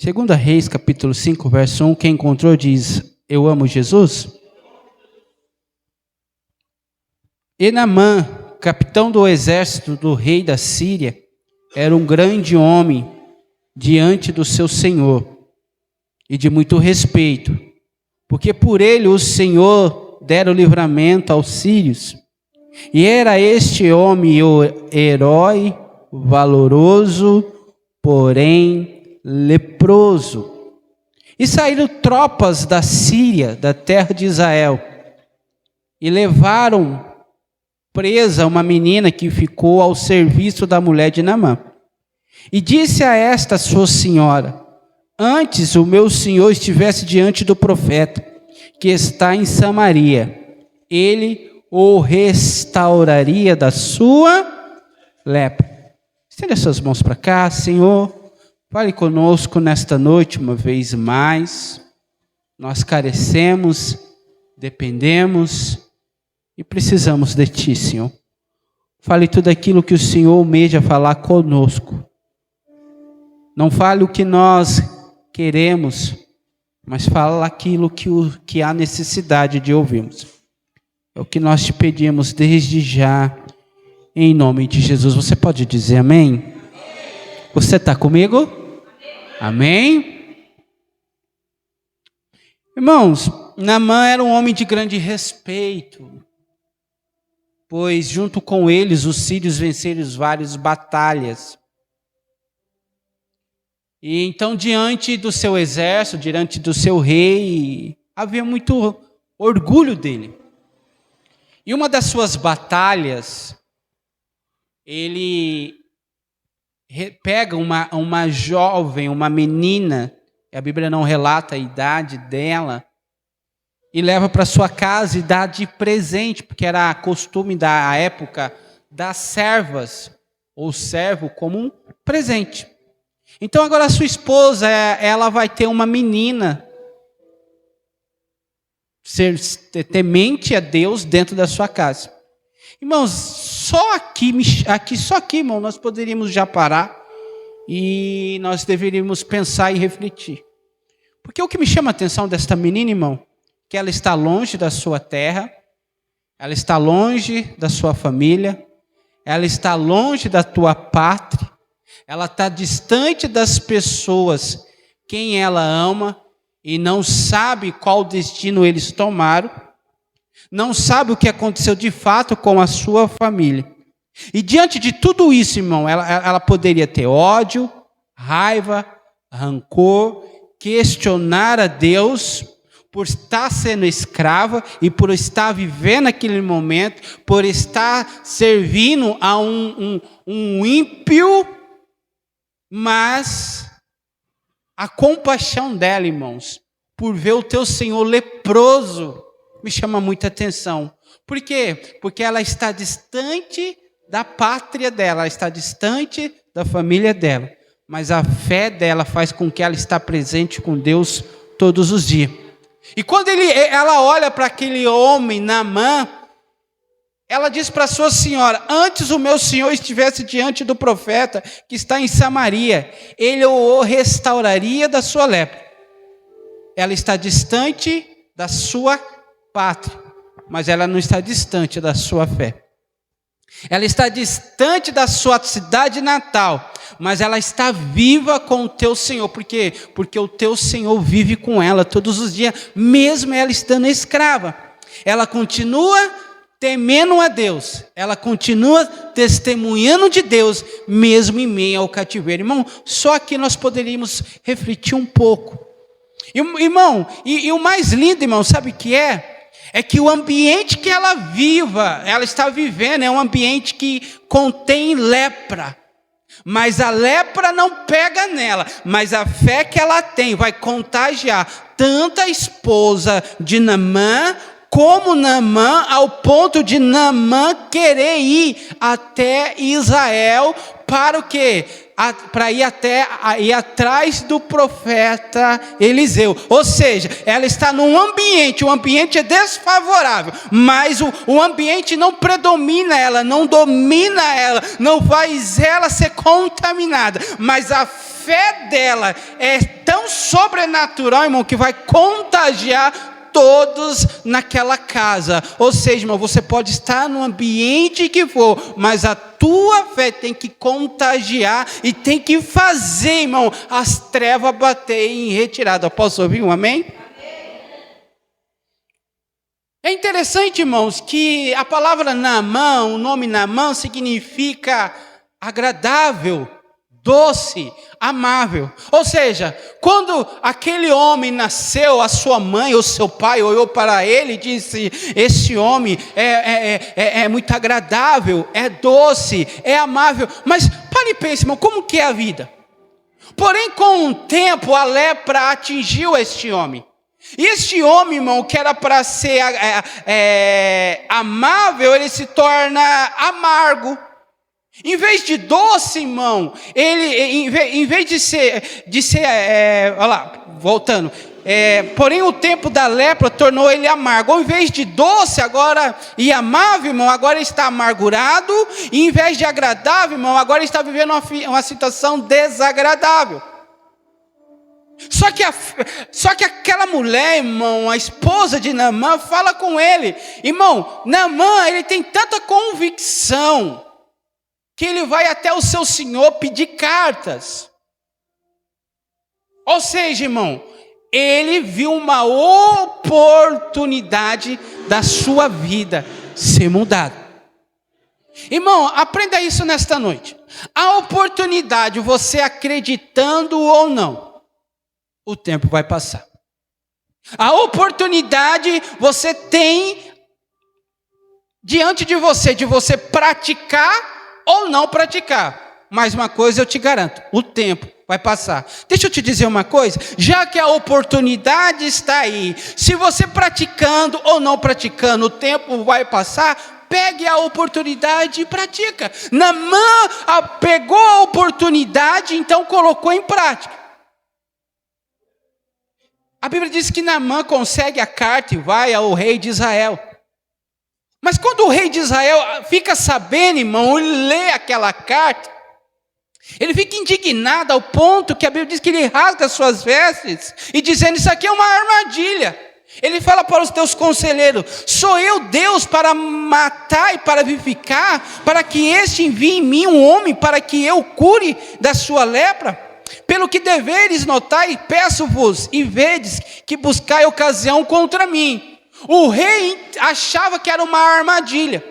2 Reis, capítulo 5, verso 1, quem encontrou diz, eu amo Jesus. E Naamã, capitão do exército do rei da Síria, era um grande homem diante do seu senhor e de muito respeito, porque por ele o Senhor dera o livramento aos sírios. E era este homem o herói valoroso, porém leproso. E saíram tropas da Síria, da terra de Israel, e levaram presa uma menina que ficou ao serviço da mulher de Naamã. E disse a esta sua senhora, antes o meu senhor estivesse diante do profeta, que está em Samaria, ele o restauraria da sua lepra. Estenda suas mãos para cá, Senhor, fale conosco nesta noite uma vez mais. Nós carecemos, dependemos e precisamos de Ti, Senhor. Fale tudo aquilo que o Senhor almeja falar conosco. Não fale o que nós queremos, mas fala aquilo que há necessidade de ouvirmos. É o que nós te pedimos desde já, em nome de Jesus. Você pode dizer amém? Você está comigo? Amém? Irmãos, Naamã era um homem de grande respeito, pois junto com eles os sírios venceram várias batalhas. E então, diante do seu exército, diante do seu rei, havia muito orgulho dele. E uma das suas batalhas, ele pega uma jovem, uma menina, a Bíblia não relata a idade dela, e leva para sua casa e dá de presente, porque era costume da época das servas, ou servo, como um presente. Então agora a sua esposa, ela vai ter uma menina, ser temente a Deus dentro da sua casa. Irmãos, só aqui, irmão, nós poderíamos já parar e nós deveríamos pensar e refletir. Porque o que me chama a atenção desta menina, irmão, que ela está longe da sua terra, ela está longe da sua família, ela está longe da tua pátria, ela está distante das pessoas quem ela ama e não sabe qual destino eles tomaram, não sabe o que aconteceu de fato com a sua família. E diante de tudo isso, irmão, ela poderia ter ódio, raiva, rancor, questionar a Deus por estar sendo escrava e por estar vivendo aquele momento, por estar servindo a um ímpio, mas a compaixão dela, irmãos, por ver o teu Senhor leproso, me chama muita atenção. Por quê? Porque ela está distante da pátria dela, ela está distante da família dela, mas a fé dela faz com que ela está presente com Deus todos os dias. E quando ela olha para aquele homem, Naamã, ela diz para a sua senhora, antes o meu senhor estivesse diante do profeta que está em Samaria, ele o restauraria da sua lepra. Ela está distante da sua pátria, mas ela não está distante da sua fé. Ela está distante da sua cidade natal, mas ela está viva com o teu Senhor. Por quê? Porque o teu Senhor vive com ela todos os dias, mesmo ela estando escrava. Ela continua temendo a Deus, ela continua testemunhando de Deus, mesmo em meio ao cativeiro. Irmão, só aqui nós poderíamos refletir um pouco. Irmão, e o mais lindo, irmão, sabe o que é? É que o ambiente que ela está vivendo, é um ambiente que contém lepra. Mas a lepra não pega nela, mas a fé que ela tem vai contagiar tanto a esposa de Naamã, como Naamã, ao ponto de Naamã querer ir até Israel para o quê? Para ir atrás do profeta Eliseu. Ou seja, ela está num ambiente, o ambiente é desfavorável, mas o ambiente não predomina ela, não domina ela, não faz ela ser contaminada, mas a fé fé dela é tão sobrenatural, irmão, que vai contagiar todos naquela casa. Ou seja, irmão, você pode estar no ambiente que for, mas a tua fé tem que contagiar e tem que fazer, irmão, as trevas baterem em retirada. Posso ouvir um amém? É interessante, irmãos, que a palavra Naamã, o nome Naamã significa agradável, doce, amável. Ou seja, quando aquele homem nasceu, a sua mãe ou seu pai olhou para ele e disse: esse homem é muito agradável, é doce, é amável. Mas pare e pense, irmão, como que é a vida? Porém, com o tempo, a lepra atingiu este homem. E este homem, irmão, que era para ser amável, ele se torna amargo. Em vez de doce, irmão, ele, em vez de ser olha lá, voltando, porém o tempo da lepra tornou ele amargo. Ao invés de doce agora e amável, irmão, agora está amargurado. E em vez de agradável, irmão, agora está vivendo uma situação desagradável. Só que aquela mulher, irmão, a esposa de Naamã, fala com ele. Irmão, Naamã, ele tem tanta convicção que ele vai até o seu senhor pedir cartas. Ou seja, irmão, ele viu uma oportunidade da sua vida ser mudada. Irmão, aprenda isso nesta noite. A oportunidade, você acreditando ou não, o tempo vai passar. A oportunidade você tem diante de você praticar ou não praticar. Mas uma coisa eu te garanto, o tempo vai passar. Deixa eu te dizer uma coisa, já que a oportunidade está aí, se você praticando ou não praticando, o tempo vai passar, pegue a oportunidade e pratica. Naamã pegou a oportunidade, então colocou em prática. A Bíblia diz que Naamã consegue a carta e vai ao rei de Israel. Mas quando o rei de Israel fica sabendo, irmão, ele lê aquela carta, ele fica indignado ao ponto que a Bíblia diz que ele rasga as suas vestes e dizendo: isso aqui é uma armadilha. Ele fala para os teus conselheiros: sou eu Deus para matar e para vivificar, para que este envie em mim um homem para que eu cure da sua lepra? Pelo que deveres notai, peço-vos e vedes que buscai ocasião contra mim. O rei achava que era uma armadilha.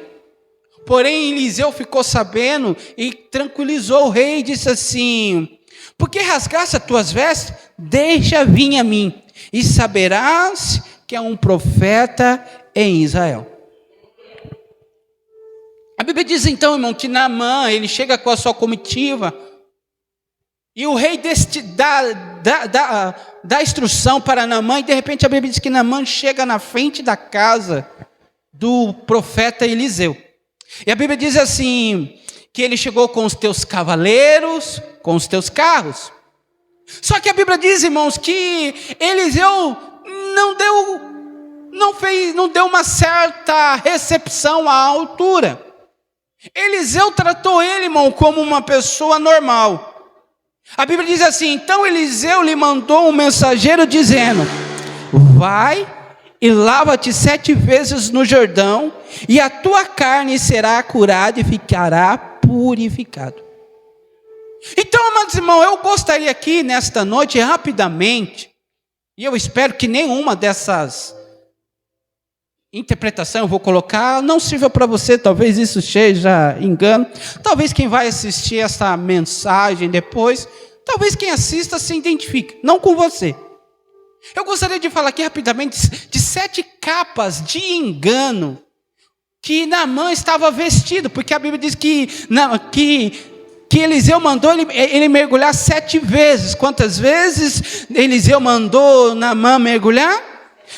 Porém, Eliseu ficou sabendo e tranquilizou o rei e disse assim: por que rasgaste as tuas vestes? Deixa vir a mim, e saberás que é um profeta em Israel. A Bíblia diz então, irmão, que Naamã, ele chega com a sua comitiva, e o rei dá instrução para Naamã, e de repente a Bíblia diz que Naamã chega na frente da casa do profeta Eliseu. E a Bíblia diz assim, que ele chegou com os teus cavaleiros, com os teus carros. Só que a Bíblia diz, irmãos, que Eliseu não deu uma certa recepção à altura. Eliseu tratou ele, irmão, como uma pessoa normal. A Bíblia diz assim: então Eliseu lhe mandou um mensageiro dizendo: vai e lava-te 7 vezes no Jordão, e a tua carne será curada e ficará purificado. Então, amados irmãos, eu gostaria aqui nesta noite, rapidamente, e eu espero que nenhuma dessas interpretações eu vou colocar não sirva para você, talvez isso seja engano, talvez quem vai assistir essa mensagem depois, talvez quem assista se identifique, não com você. Eu gostaria de falar aqui rapidamente de 7 capas de engano que Naamã estava vestido, porque a Bíblia diz que Eliseu mandou ele mergulhar 7 vezes. Quantas vezes Eliseu mandou Naamã mergulhar?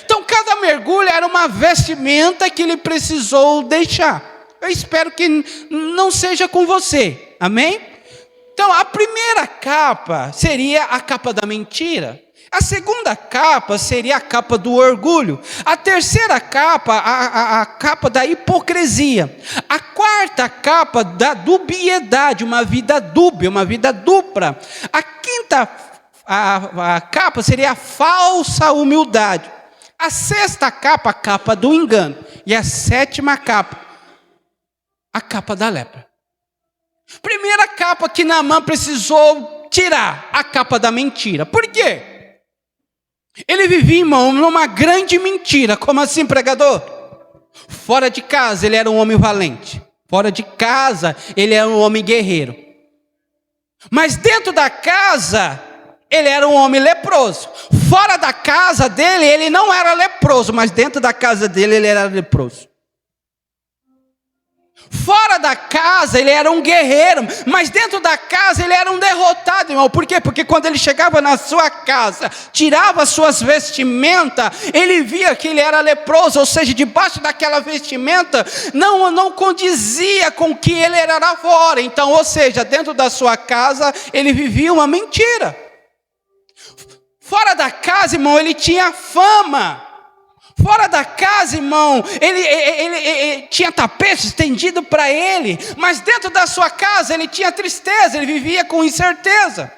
Então cada mergulho era uma vestimenta que ele precisou deixar. Eu espero que não seja com você, amém? Então a primeira capa seria a capa da mentira. A segunda capa seria a capa do orgulho. A terceira capa, a capa da hipocrisia. A quarta capa da dubiedade, uma vida dúbia, uma vida dupla. A quinta a capa seria a falsa humildade. A sexta capa, a capa do engano. E a sétima capa, a capa da lepra. Primeira capa que Naamã precisou tirar, a capa da mentira. Por quê? Ele vivia, irmão, numa grande mentira. Como assim, pregador? Fora de casa ele era um homem valente. Fora de casa ele era um homem guerreiro. Mas dentro da casa ele era um homem leproso. Fora da casa dele ele não era leproso, mas dentro da casa dele ele era leproso. Fora da casa ele era um guerreiro, mas dentro da casa ele era um derrotado, irmão. Por quê? Porque quando ele chegava na sua casa, tirava suas vestimentas, ele via que ele era leproso, ou seja, debaixo daquela vestimenta não condizia com o que ele era lá fora. Então, ou seja, dentro da sua casa ele vivia uma mentira. Fora da casa, irmão, ele tinha fama. Fora da casa, irmão, ele tinha tapete estendido para ele, mas dentro da sua casa ele tinha tristeza, ele vivia com incerteza.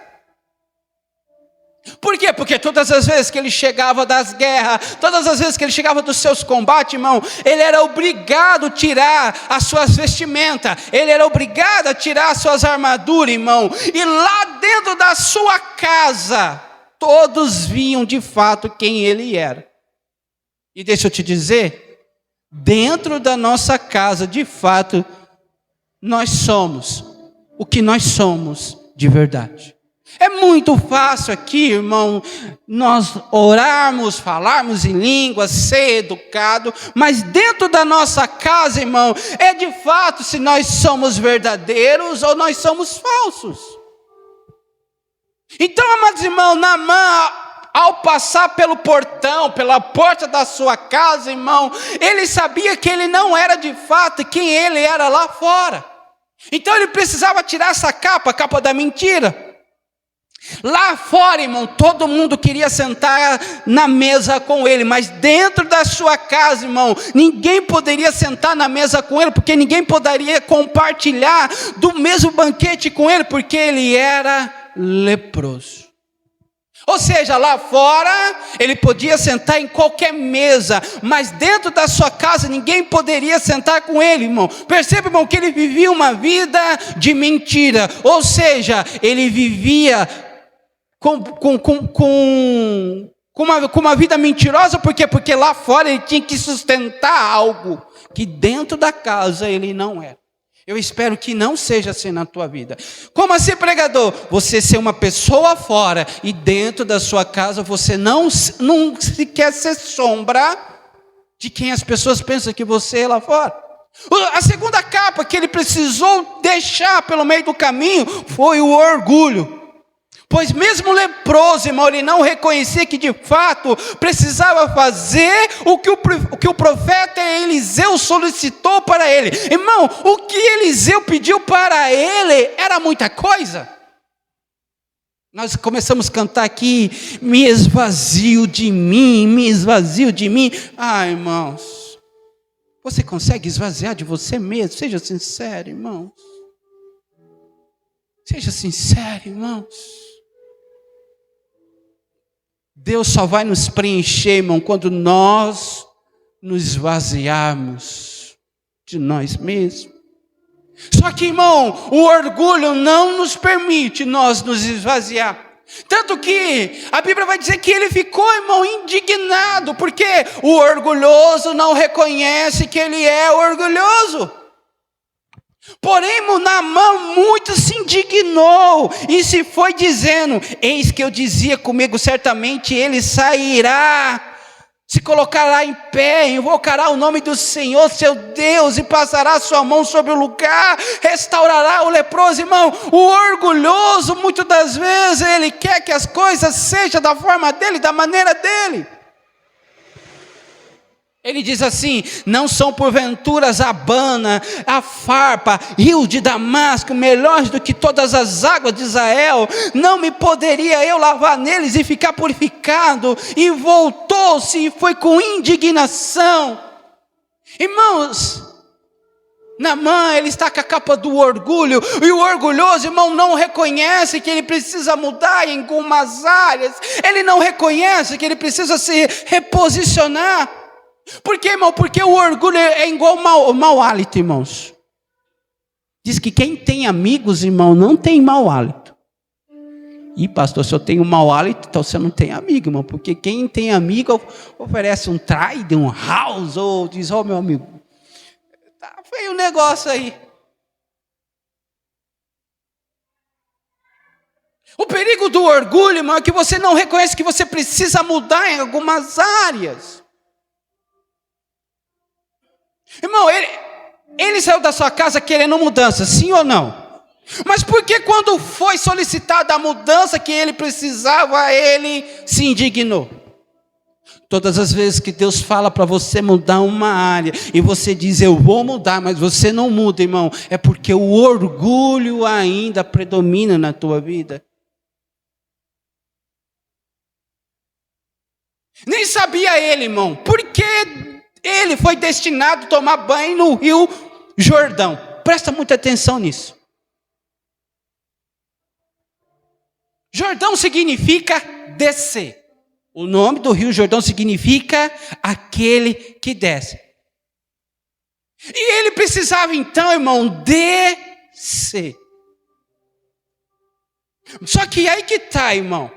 Por quê? Porque todas as vezes que ele chegava das guerras, todas as vezes que ele chegava dos seus combates, irmão, ele era obrigado a tirar as suas vestimentas, ele era obrigado a tirar as suas armaduras, irmão, e lá dentro da sua casa, todos viam de fato quem ele era. E deixa eu te dizer, dentro da nossa casa, de fato, nós somos o que nós somos de verdade. É muito fácil aqui, irmão, nós orarmos, falarmos em línguas, ser educado, mas dentro da nossa casa, irmão, é de fato se nós somos verdadeiros ou nós somos falsos. Então, amados irmãos, Naamã, ao passar pelo portão, pela porta da sua casa, irmão, ele sabia que ele não era de fato quem ele era lá fora. Então ele precisava tirar essa capa, a capa da mentira. Lá fora, irmão, todo mundo queria sentar na mesa com ele, mas dentro da sua casa, irmão, ninguém poderia sentar na mesa com ele, porque ninguém poderia compartilhar do mesmo banquete com ele, porque ele era leproso. Ou seja, lá fora, ele podia sentar em qualquer mesa, mas dentro da sua casa, ninguém poderia sentar com ele, irmão. Perceba, irmão, que ele vivia uma vida de mentira. Ou seja, ele vivia com uma vida mentirosa. Por quê? Porque lá fora ele tinha que sustentar algo que dentro da casa ele não era. Eu espero que não seja assim na tua vida. Como assim, pregador? Você ser uma pessoa fora e dentro da sua casa você não quer ser sombra de quem as pessoas pensam que você é lá fora. A segunda capa que ele precisou deixar pelo meio do caminho foi o orgulho. Pois mesmo leproso, irmão, ele não reconhecia que de fato precisava fazer o que o profeta Eliseu solicitou para ele. Irmão, o que Eliseu pediu para ele era muita coisa. Nós começamos a cantar aqui, me esvazio de mim, me esvazio de mim. Ah, irmãos, você consegue esvaziar de você mesmo? Seja sincero, irmãos. Seja sincero, irmãos. Deus só vai nos preencher, irmão, quando nós nos esvaziarmos de nós mesmos. Só que, irmão, o orgulho não nos permite nós nos esvaziar. Tanto que a Bíblia vai dizer que ele ficou, irmão, indignado, porque o orgulhoso não reconhece que ele é orgulhoso. Porém, Naamã muito se indignou e se foi dizendo, eis que eu dizia comigo, certamente ele sairá, se colocará em pé, invocará o nome do Senhor, seu Deus, e passará sua mão sobre o lugar, restaurará o leproso. Irmão, o orgulhoso, muitas das vezes, ele quer que as coisas sejam da forma dele, da maneira dele. Ele diz assim: não são porventura a Abana, a Farpa, rio de Damasco, melhores do que todas as águas de Israel? Não me poderia eu lavar neles e ficar purificado? E voltou-se e foi com indignação. Irmãos, Naamã, ele está com a capa do orgulho, e o orgulhoso, irmão, não reconhece que ele precisa mudar em algumas áreas, ele não reconhece que ele precisa se reposicionar. Por quê, irmão? Porque o orgulho é igual mau hálito, irmãos. Diz que quem tem amigos, irmão, não tem mau hálito. E pastor, se eu tenho mau hálito, então você não tem amigo, irmão. Porque quem tem amigo oferece um Trident, um House, ou diz, ó, meu amigo, tá feio o negócio aí. O perigo do orgulho, irmão, é que você não reconhece que você precisa mudar em algumas áreas. Irmão, ele saiu da sua casa querendo mudança, sim ou não? Mas por que quando foi solicitada a mudança que ele precisava, ele se indignou? Todas as vezes que Deus fala para você mudar uma área, e você diz, eu vou mudar, mas você não muda, irmão, é porque o orgulho ainda predomina na tua vida. Nem sabia ele, irmão, porque ele foi destinado a tomar banho no Rio Jordão. Presta muita atenção nisso. Jordão significa descer. O nome do Rio Jordão significa aquele que desce. E ele precisava então, irmão, descer. Só que aí que está, irmão.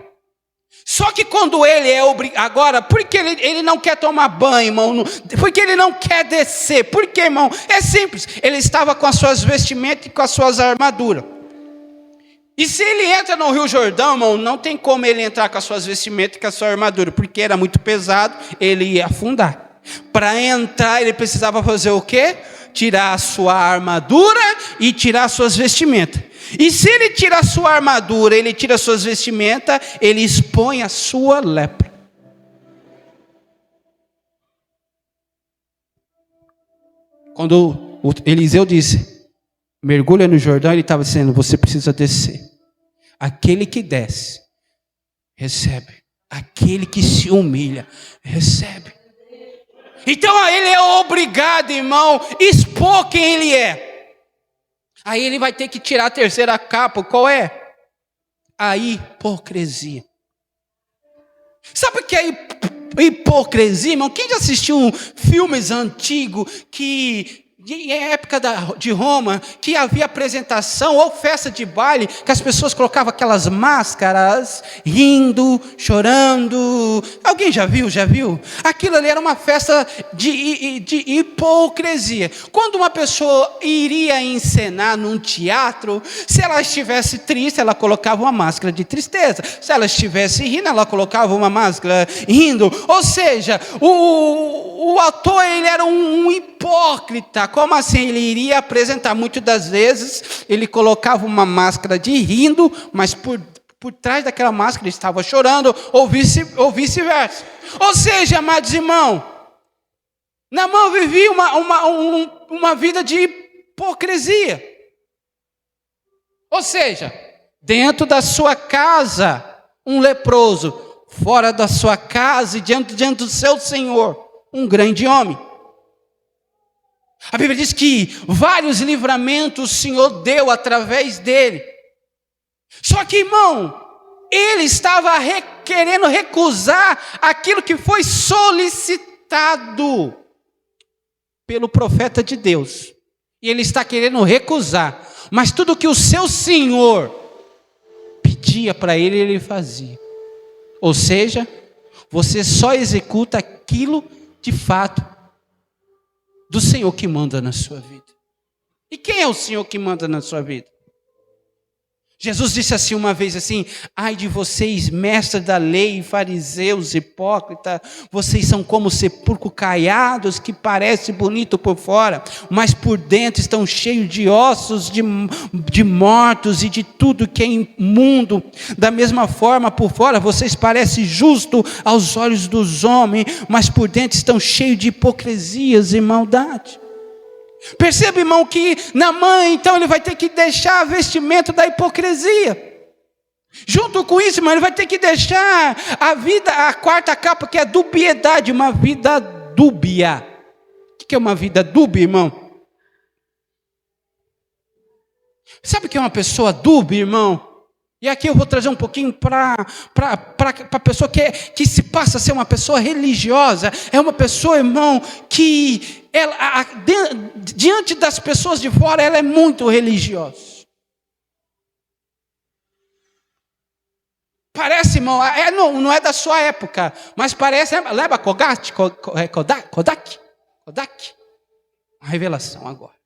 Só que quando ele é obrigado, agora, por que ele não quer tomar banho, irmão? Por que ele não quer descer? Por que, irmão? É simples, ele estava com as suas vestimentas e com as suas armaduras. E se ele entra no Rio Jordão, irmão, não tem como ele entrar com as suas vestimentas e com a sua armadura, porque era muito pesado, ele ia afundar. Para entrar, ele precisava fazer o quê? Tirar a sua armadura e tirar as suas vestimentas. E se ele tira a sua armadura, ele tira as suas vestimentas, ele expõe a sua lepra. Quando o Eliseu disse, mergulha no Jordão, ele estava dizendo, você precisa descer. Aquele que desce, recebe. Aquele que se humilha, recebe. Então ele é obrigado, irmão, expor quem ele é. Aí ele vai ter que tirar a terceira capa, qual é? A hipocrisia. Sabe o que é hipocrisia, irmão? Quem já assistiu filmes antigos que... em época de Roma, que havia apresentação ou festa de baile, que as pessoas colocavam aquelas máscaras, rindo, chorando. Alguém já viu? Aquilo ali era uma festa de hipocrisia. Quando uma pessoa iria encenar num teatro, se ela estivesse triste, ela colocava uma máscara de tristeza. Se ela estivesse rindo, ela colocava uma máscara rindo. Ou seja, o ator, ele era um hipócrita. Como assim? Ele iria apresentar, muitas das vezes, ele colocava uma máscara de rindo, mas por trás daquela máscara ele estava chorando, ou vice-versa. Ou seja, amados irmãos, Naamã vivia uma vida de hipocrisia. Ou seja, dentro da sua casa, um leproso, fora da sua casa e diante do seu Senhor, um grande homem. A Bíblia diz que vários livramentos o Senhor deu através dele. Só que, irmão, ele estava querendo recusar aquilo que foi solicitado pelo profeta de Deus. E ele está querendo recusar. Mas tudo que o seu Senhor pedia para ele, ele fazia. Ou seja, você só executa aquilo de fato do Senhor que manda na sua vida. E quem é o Senhor que manda na sua vida? Jesus disse assim uma vez assim: ai de vocês, mestres da lei, fariseus, hipócritas, vocês são como sepulcros caiados, que parece bonito por fora, mas por dentro estão cheios de ossos, de mortos e de tudo que é imundo. Da mesma forma, por fora vocês parecem justos aos olhos dos homens, mas por dentro estão cheios de hipocrisias e maldade. Perceba, irmão, que Naamã, então, ele vai ter que deixar a vestimenta da hipocrisia. Junto com isso, irmão, ele vai ter que deixar a quarta capa, que é a dubiedade, uma vida dúbia. O que é uma vida dúbia, irmão? Sabe o que é uma pessoa dúbia, irmão? E aqui eu vou trazer um pouquinho para a pessoa que se passa a ser uma pessoa religiosa. É uma pessoa, irmão, que diante das pessoas de fora, ela é muito religiosa. Parece, irmão, não é da sua época, mas parece, lembra Kodak? Uma revelação agora.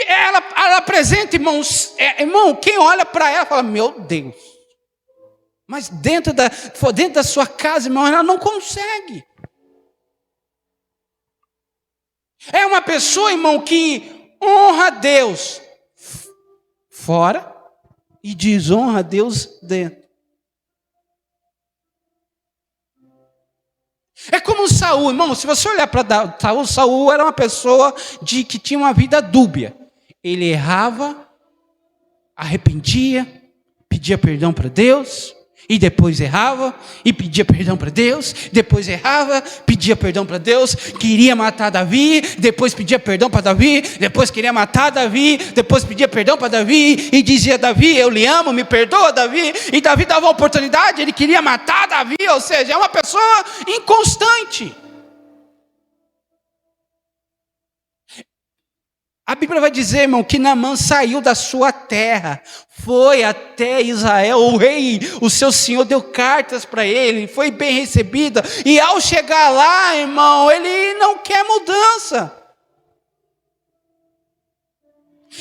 Ela apresenta, irmãos, irmão, quem olha para ela fala, meu Deus. Mas dentro da sua casa, irmão, ela não consegue. É uma pessoa, irmão, que honra a Deus fora e desonra a Deus dentro. É como Saul, irmão, se você olhar para Saul era uma pessoa que tinha uma vida dúbia. Ele errava, arrependia, pedia perdão para Deus, e depois errava, e pedia perdão para Deus, depois errava, pedia perdão para Deus, queria matar Davi, depois pedia perdão para Davi, depois queria matar Davi, depois pedia perdão para Davi, e dizia, Davi, eu lhe amo, me perdoa, Davi, e Davi dava uma oportunidade, ele queria matar Davi, ou seja, é uma pessoa inconstante. A Bíblia vai dizer, irmão, que Naamã saiu da sua terra, foi até Israel, o rei, o seu senhor deu cartas para ele, foi bem recebido, e ao chegar lá, irmão, ele não quer mudança.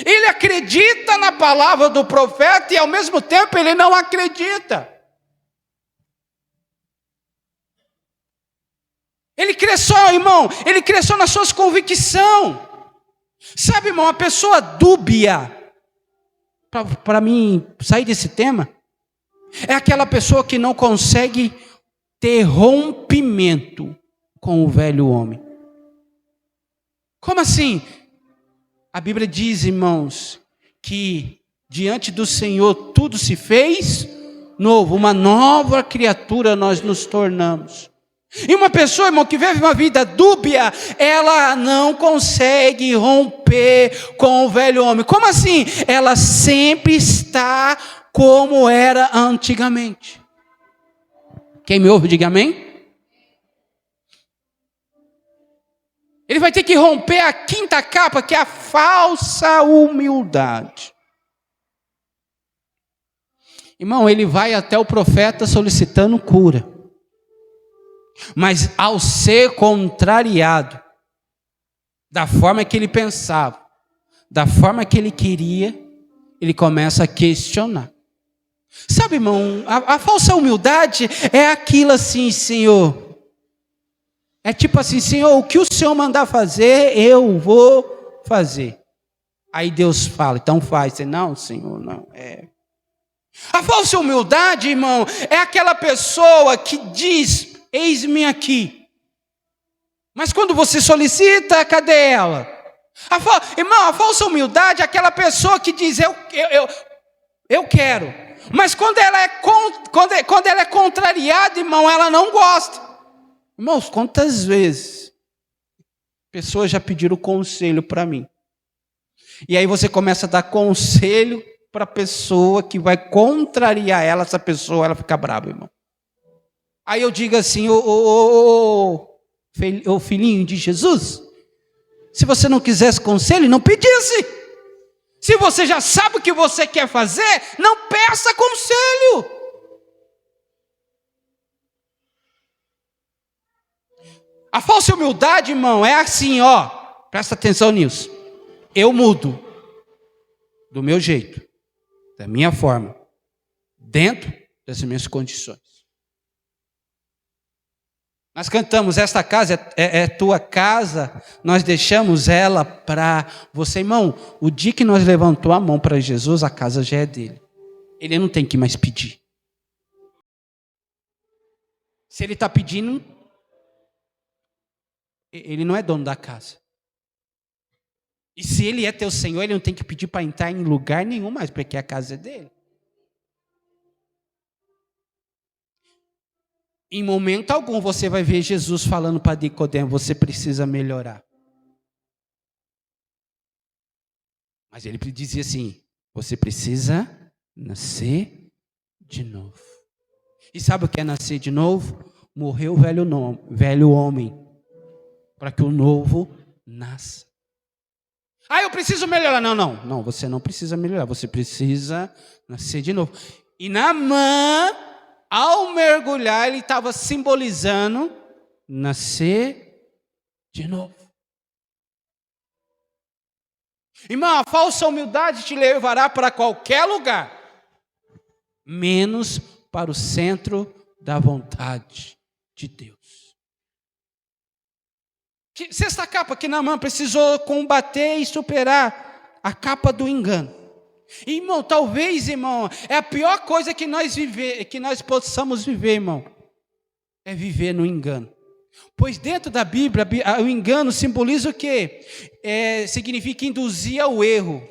Ele acredita na palavra do profeta e ao mesmo tempo ele não acredita. Ele cresceu, irmão, ele cresceu nas suas convicções. Sabe, irmão, uma pessoa dúbia, para mim sair desse tema, é aquela pessoa que não consegue ter rompimento com o velho homem. Como assim? A Bíblia diz, irmãos, que diante do Senhor tudo se fez novo, uma nova criatura nós nos tornamos. E uma pessoa, irmão, que vive uma vida dúbia, ela não consegue romper com o velho homem. Como assim? Ela sempre está como era antigamente. Quem me ouve, diga amém. Ele vai ter que romper a quinta capa, que é a falsa humildade. Irmão, ele vai até o profeta solicitando cura. Mas ao ser contrariado, da forma que ele pensava, da forma que ele queria, ele começa a questionar. Sabe, irmão, a falsa humildade é aquilo assim, Senhor. É tipo assim, Senhor, o que o Senhor mandar fazer, eu vou fazer. Aí Deus fala, então faz. Não, Senhor, não. A falsa humildade, irmão, é aquela pessoa que diz, eis-me aqui. Mas quando você solicita, cadê ela? Irmão, a falsa humildade é aquela pessoa que diz, eu quero. Mas quando ela é contrariada, irmão, ela não gosta. Irmãos, quantas vezes pessoas já pediram conselho para mim? E aí você começa a dar conselho para a pessoa que vai contrariar ela, essa pessoa ela fica brava, irmão. Aí eu digo assim, ô filhinho de Jesus, se você não quisesse conselho, não pedisse. Se você já sabe o que você quer fazer, não peça conselho. A falsa humildade, irmão, é assim, ó, presta atenção nisso. Eu mudo. do meu jeito, da minha forma, dentro das minhas condições. Nós cantamos, esta casa é tua casa, nós deixamos ela para você. Irmão, o dia que nós levantamos a mão para Jesus, a casa já é dele. Ele não tem que mais pedir. Se ele está pedindo, ele não é dono da casa. E se ele é teu Senhor, ele não tem que pedir para entrar em lugar nenhum mais, porque a casa é dele. Em momento algum você vai ver Jesus falando para Nicodemo, você precisa melhorar. Mas ele dizia assim, você precisa nascer de novo. E sabe o que é nascer de novo? Morreu o velho homem, para que o novo nasça. Eu preciso melhorar. Não, você não precisa melhorar, você precisa nascer de novo. E Naamã, ao mergulhar, ele estava simbolizando nascer de novo. Irmão, a falsa humildade te levará para qualquer lugar, menos para o centro da vontade de Deus. Sexta capa que Naamã precisou combater e superar, a capa do engano. Irmão, talvez, irmão, é a pior coisa que nós possamos viver, irmão, é viver no engano. Pois dentro da Bíblia, o engano simboliza o quê? Significa induzir ao erro,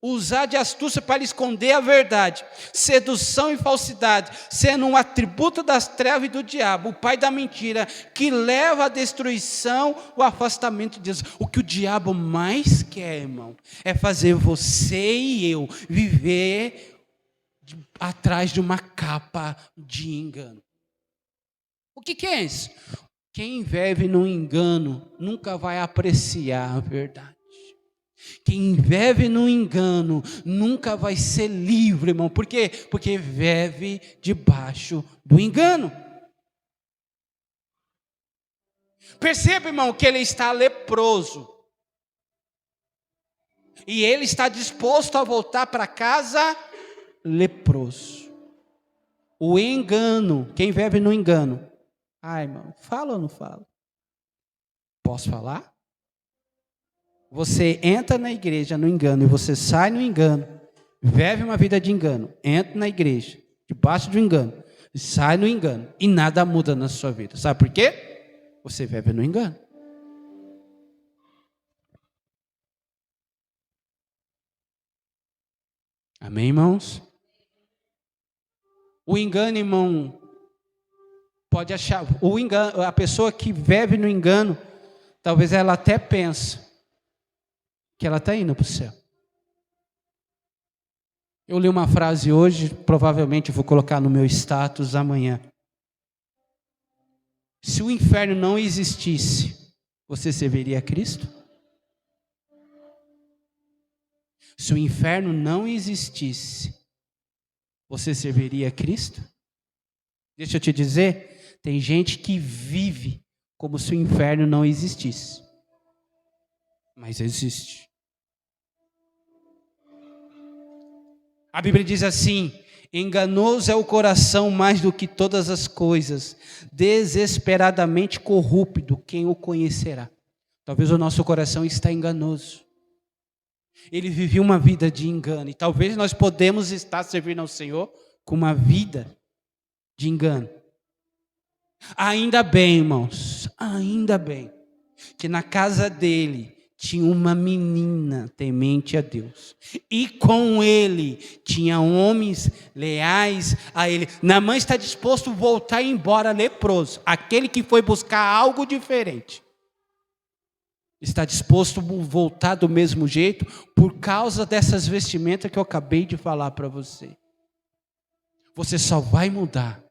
usar de astúcia para esconder a verdade, sedução e falsidade, sendo um atributo das trevas e do diabo, o pai da mentira, que leva à destruição, o afastamento de Deus. O que o diabo mais quer, irmão, é fazer você e eu viver atrás de uma capa de engano. O que é isso? Quem vive no engano nunca vai apreciar a verdade. Quem vive no engano nunca vai ser livre, irmão. Por quê? Porque vive debaixo do engano. Perceba, irmão, que ele está leproso. E ele está disposto a voltar para casa leproso. O engano, quem vive no engano. Irmão, fala ou não fala? Posso falar? Você entra na igreja no engano e você sai no engano, vive uma vida de engano, entra na igreja, debaixo do engano, sai no engano e nada muda na sua vida. Sabe por quê? Você vive no engano. Amém, irmãos? O engano, irmão, pode achar, o engano, a pessoa que vive no engano, talvez ela até pense que ela está indo para o céu. Eu li uma frase hoje, provavelmente vou colocar no meu status amanhã. Se o inferno não existisse, você serviria a Cristo? Se o inferno não existisse, você serviria a Cristo? Deixa eu te dizer, tem gente que vive como se o inferno não existisse. Mas existe. A Bíblia diz assim, enganoso é o coração mais do que todas as coisas, desesperadamente corrupto, quem o conhecerá? Talvez o nosso coração está enganoso. Ele vivia uma vida de engano, e talvez nós podemos estar servindo ao Senhor com uma vida de engano. Ainda bem, irmãos, ainda bem, que na casa dele tinha uma menina temente a Deus. E com ele tinha homens leais a ele. Naamã está disposto a voltar embora leproso. Aquele que foi buscar algo diferente. Está disposto a voltar do mesmo jeito por causa dessas vestimentas que eu acabei de falar para você. Você só vai mudar.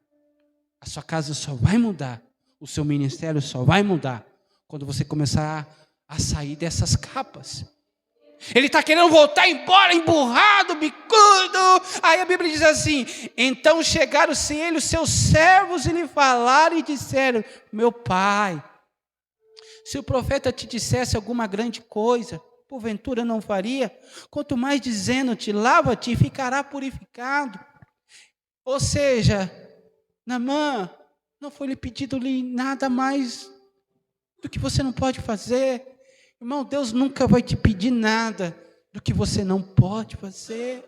A sua casa só vai mudar. O seu ministério só vai mudar quando você começar a sair dessas capas. Ele está querendo voltar embora, emburrado, bicudo. Aí a Bíblia diz assim, então chegaram-se ele, os seus servos, e lhe falaram e disseram, meu pai, se o profeta te dissesse alguma grande coisa, porventura não faria? Quanto mais dizendo-te, lava-te e ficará purificado. Ou seja, Naamã, não foi lhe pedido nada mais do que você não pode fazer. Irmão, Deus nunca vai te pedir nada do que você não pode fazer.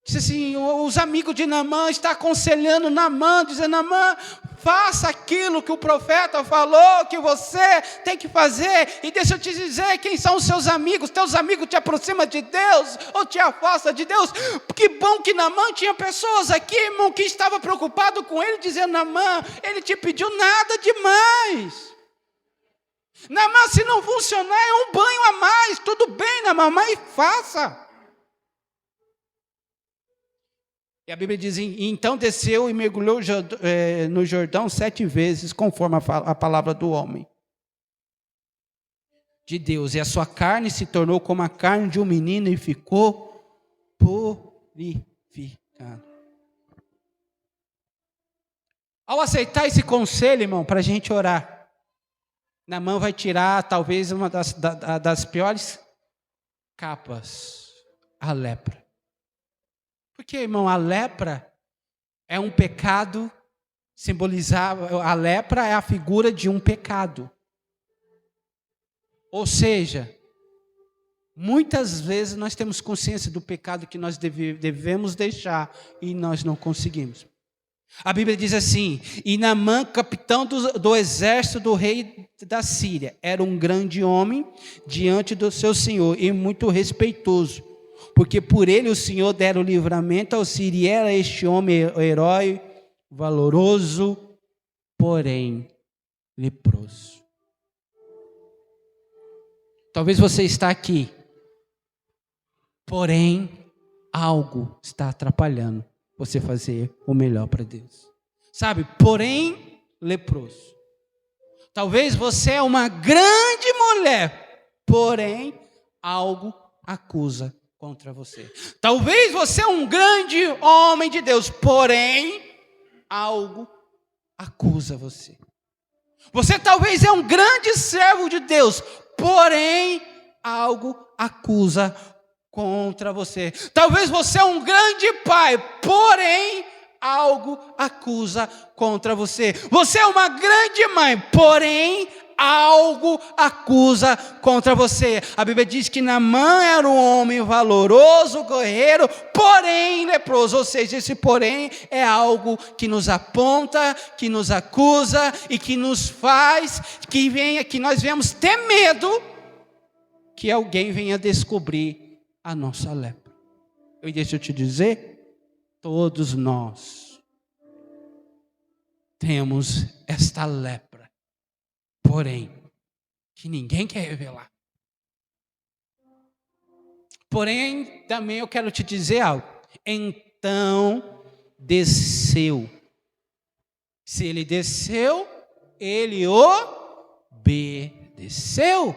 Diz assim, os amigos de Naamã estão aconselhando Naamã, dizendo, Naamã, faça aquilo que o profeta falou, que você tem que fazer. E deixa eu te dizer, quem são os seus amigos? Teus amigos te aproximam de Deus ou te afastam de Deus? Que bom que Naamã tinha pessoas aqui, irmão, que estavam preocupados com ele, dizendo, Naamã, ele te pediu nada demais. Naamã, se não funcionar, é um banho a mais, tudo bem, Naamã, mas faça. E a Bíblia diz, então desceu e mergulhou no Jordão 7 vezes, conforme a palavra do homem de Deus. E a sua carne se tornou como a carne de um menino e ficou purificado. Ao aceitar esse conselho, irmão, para a gente orar, Naamã vai tirar talvez uma das piores capas, a lepra. Porque, irmão, a lepra é um pecado simbolizado, a lepra é a figura de um pecado. Ou seja, muitas vezes nós temos consciência do pecado que nós devemos deixar e nós não conseguimos. A Bíblia diz assim, e Naamã, capitão do exército do rei da Síria, era um grande homem diante do seu senhor e muito respeitoso. Porque por ele o Senhor dera o livramento ao Sírio, e era este homem herói, valoroso, porém leproso. Talvez você está aqui, porém algo está atrapalhando você fazer o melhor para Deus. Sabe, porém leproso. Talvez você é uma grande mulher, porém algo acusa contra você. Talvez você é um grande homem de Deus, porém, algo acusa você. Você talvez é um grande servo de Deus, porém, algo acusa contra você. Talvez você é um grande pai, porém, algo acusa contra você. Você é uma grande mãe, porém, algo acusa contra você. A Bíblia diz que Naamã era um homem valoroso, guerreiro, porém leproso. Ou seja, esse porém é algo que nos aponta, que nos acusa e que nos faz que nós venhamos ter medo que alguém venha descobrir a nossa lepra. E deixa eu te dizer, todos nós temos esta lepra, porém, que ninguém quer revelar. Porém, também eu quero te dizer algo. Então, desceu. Se ele desceu, ele obedeceu.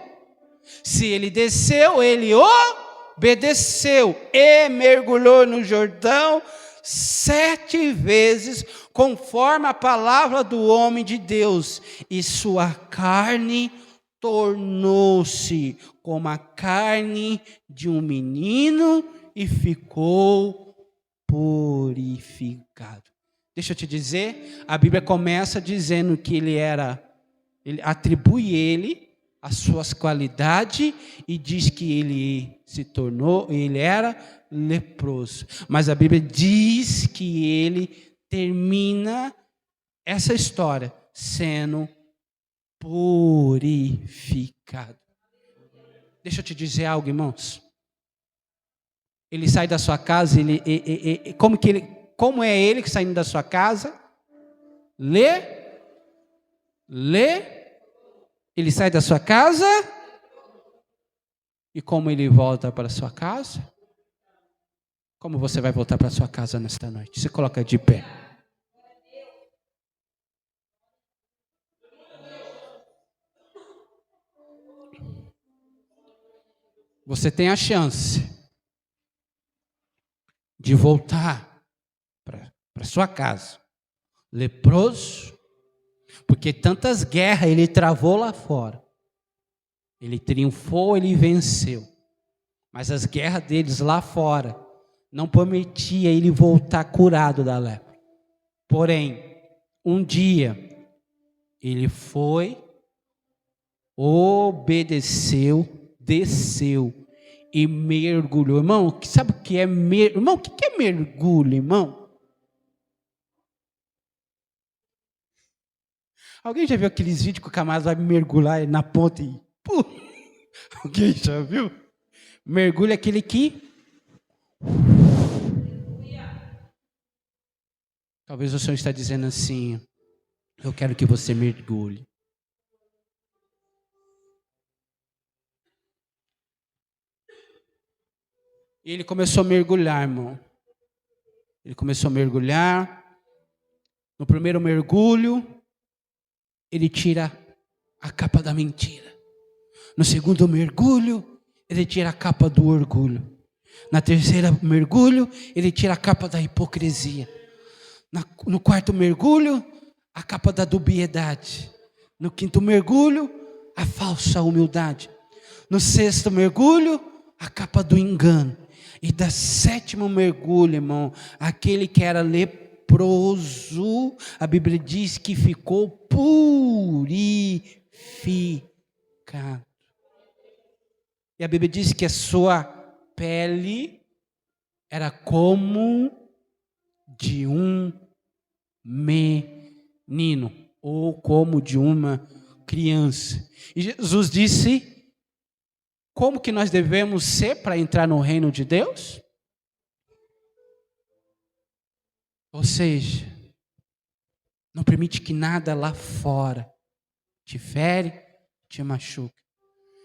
Se ele desceu, ele obedeceu. E mergulhou no Jordão 7 vezes, conforme a palavra do homem de Deus, e sua carne tornou-se como a carne de um menino e ficou purificado. Deixa eu te dizer, a Bíblia começa dizendo que ele atribui ele as suas qualidades e diz que ele era leproso. Mas a Bíblia diz que ele termina essa história sendo purificado. Deixa eu te dizer algo, irmãos. Ele sai da sua casa, como é ele que saindo da sua casa? Ele sai da sua casa e como ele volta para a sua casa? Como você vai voltar para a sua casa nesta noite? Se coloca de pé. Você tem a chance de voltar para sua casa leproso, porque tantas guerras ele travou lá fora. Ele triunfou, ele venceu. Mas as guerras deles lá fora não permitia ele voltar curado da lepra. Porém, um dia, ele foi, obedeceu, desceu e mergulhou. Irmão, sabe o que é mergulho? Irmão, o que é mergulho, irmão? Alguém já viu aqueles vídeos que o camarada vai mergulhar na ponta e... Alguém já viu? Mergulho é aquele que... Talvez o Senhor está dizendo assim, eu quero que você mergulhe. E ele começou a mergulhar, irmão. Ele começou a mergulhar. No primeiro mergulho, ele tira a capa da mentira. No segundo mergulho, ele tira a capa do orgulho. Na terceira mergulho, ele tira a capa da hipocrisia. No quarto mergulho, a capa da dubiedade. No quinto mergulho, a falsa humildade. No sexto mergulho, a capa do engano. E da sétimo mergulho, irmão, aquele que era leproso, a Bíblia diz que ficou purificado. E a Bíblia diz que a sua pele era como de um menino, ou como de uma criança. E Jesus disse, como que nós devemos ser para entrar no reino de Deus? Ou seja, não permite que nada lá fora te fere, te machuque.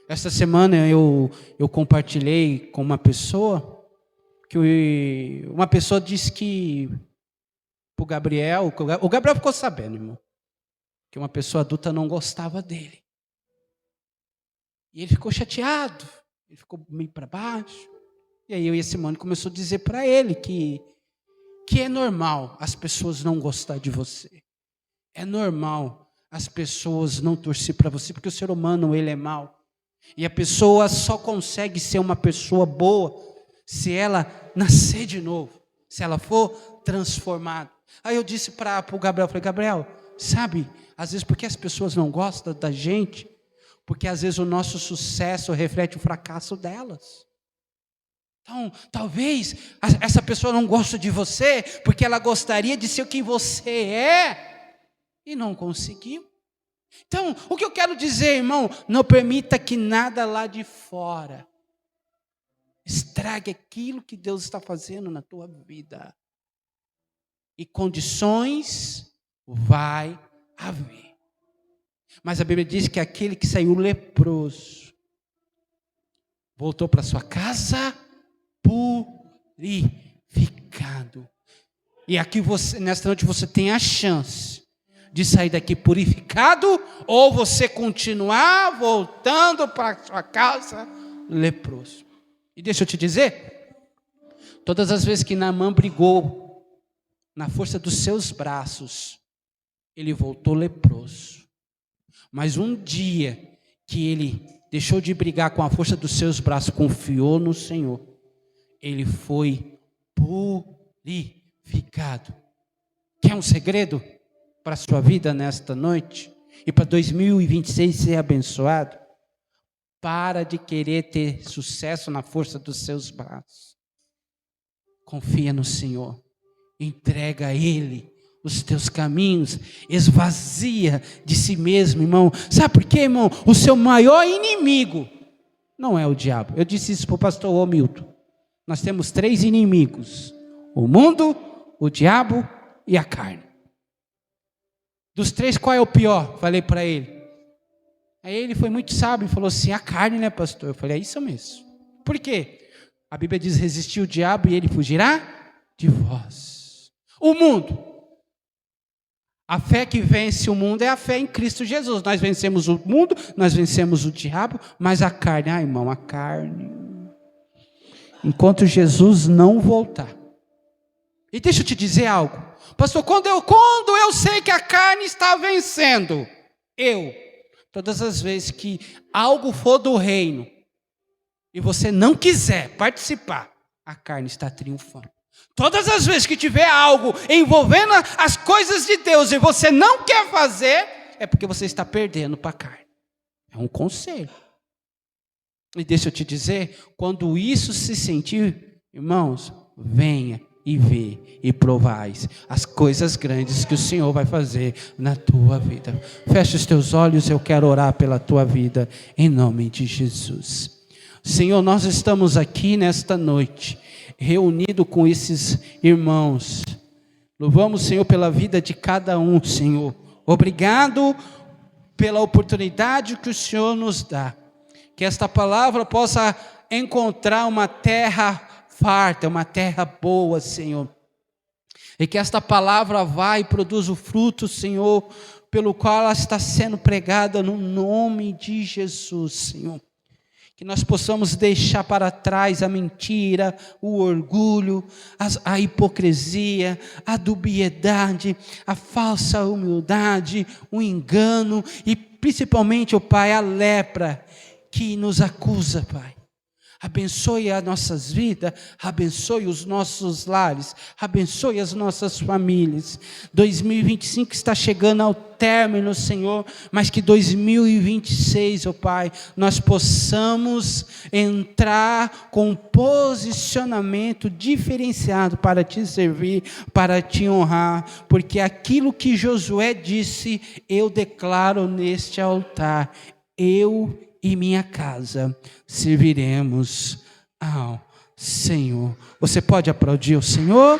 Esta semana eu compartilhei com uma pessoa, que uma pessoa disse que para o Gabriel ficou sabendo, irmão, que uma pessoa adulta não gostava dele. E ele ficou chateado, ele ficou meio para baixo. E aí eu e a Simone começou a dizer para ele que é normal as pessoas não gostar de você. É normal as pessoas não torcer para você, porque o ser humano, ele é mau. E a pessoa só consegue ser uma pessoa boa se ela nascer de novo, se ela for transformada. Aí eu disse para o Gabriel, falei, Gabriel, sabe, às vezes porque as pessoas não gostam da gente, porque às vezes o nosso sucesso reflete o fracasso delas. Então, talvez essa pessoa não goste de você, porque ela gostaria de ser quem você é, e não conseguiu. Então, o que eu quero dizer, irmão, não permita que nada lá de fora estrague aquilo que Deus está fazendo na tua vida. E condições vai haver. Mas a Bíblia diz que aquele que saiu leproso voltou para sua casa purificado. E aqui nesta noite você tem a chance de sair daqui purificado, ou você continuar voltando para sua casa leproso. E deixa eu te dizer, todas as vezes que Naamã brigou na força dos seus braços, ele voltou leproso. Mas um dia que ele deixou de brigar com a força dos seus braços, confiou no Senhor, ele foi purificado. Quer um segredo para a sua vida nesta noite? E para 2026 ser abençoado? Para de querer ter sucesso na força dos seus braços. Confia no Senhor. Entrega a Ele os teus caminhos, esvazia de si mesmo, irmão. Sabe por quê, irmão? O seu maior inimigo não é o diabo. Eu disse isso para o pastor Hamilton. Nós temos 3 inimigos: o mundo, o diabo e a carne. Dos 3, qual é o pior? Falei para ele. Aí ele foi muito sábio e falou assim, a carne, né, pastor? Eu falei, é isso mesmo. Por quê? A Bíblia diz, resistir o diabo e ele fugirá de vós. O mundo. A fé que vence o mundo é a fé em Cristo Jesus. Nós vencemos o mundo, nós vencemos o diabo, mas a carne, irmão, a carne. Enquanto Jesus não voltar. E deixa eu te dizer algo. Pastor, quando eu sei que a carne está vencendo, Todas as vezes que algo for do reino e você não quiser participar, a carne está triunfando. Todas as vezes que tiver algo envolvendo as coisas de Deus e você não quer fazer, é porque você está perdendo para a carne. É um conselho. E deixa eu te dizer, quando isso se sentir, irmãos, venha e vê e provais as coisas grandes que o Senhor vai fazer na tua vida. Fecha os teus olhos, eu quero orar pela tua vida, em nome de Jesus. Senhor, nós estamos aqui nesta noite, reunido com esses irmãos. Louvamos, Senhor, pela vida de cada um, Senhor. Obrigado pela oportunidade que o Senhor nos dá. Que esta palavra possa encontrar uma terra farta, uma terra boa, Senhor. E que esta palavra vá e produza o fruto, Senhor, pelo qual ela está sendo pregada no nome de Jesus, Senhor. Que nós possamos deixar para trás a mentira, o orgulho, a hipocrisia, a dubiedade, a falsa humildade, o engano e principalmente, ó Pai, a lepra que nos acusa, Pai. Abençoe as nossas vidas, abençoe os nossos lares, abençoe as nossas famílias. 2025 está chegando ao término, Senhor, mas que 2026, ó Pai, nós possamos entrar com um posicionamento diferenciado para te servir, para te honrar, porque aquilo que Josué disse, eu declaro neste altar, eu e minha casa serviremos ao Senhor. Você pode aplaudir o Senhor?